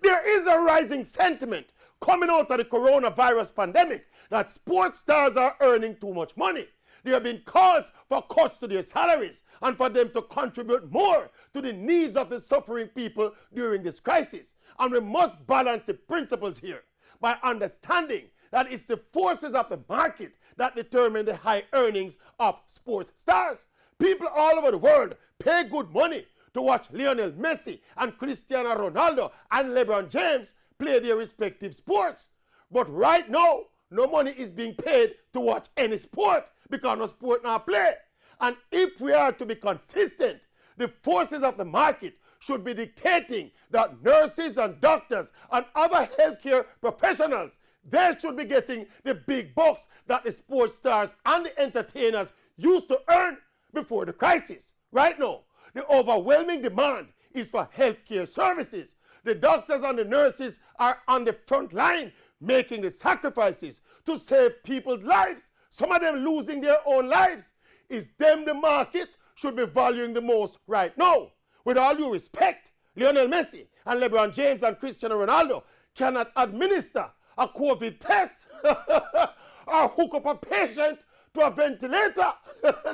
There is a rising sentiment coming out of the coronavirus pandemic that sports stars are earning too much money. There have been calls for cuts to their salaries and for them to contribute more to the needs of the suffering people during this crisis. And we must balance the principles here by understanding that it's the forces of the market that determine the high earnings of sports stars. People all over the world pay good money to watch Lionel Messi and Cristiano Ronaldo and LeBron James play their respective sports. But right now, no money is being paid to watch any sport because no sport now play. And if we are to be consistent, the forces of the market should be dictating that nurses and doctors and other healthcare professionals, they should be getting the big bucks that the sports stars and the entertainers used to earn before the crisis. Right now, the overwhelming demand is for healthcare services. The doctors and the nurses are on the front line making the sacrifices to save people's lives, some of them losing their own lives. It's them the market should be valuing the most right now. With all due respect, Lionel Messi and LeBron James and Cristiano Ronaldo cannot administer a COVID test or hook up a patient to a ventilator.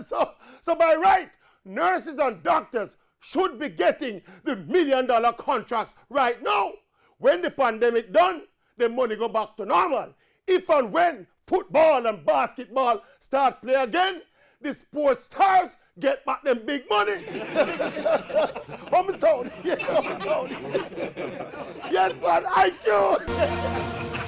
so by right, nurses and doctors should be getting the $1 million contracts right now. When the pandemic done, the money go back to normal. If and when football and basketball start play again, the sports stars get back them big money. I'm sorry. Yeah, I'm sorry. Yes, man, IQ.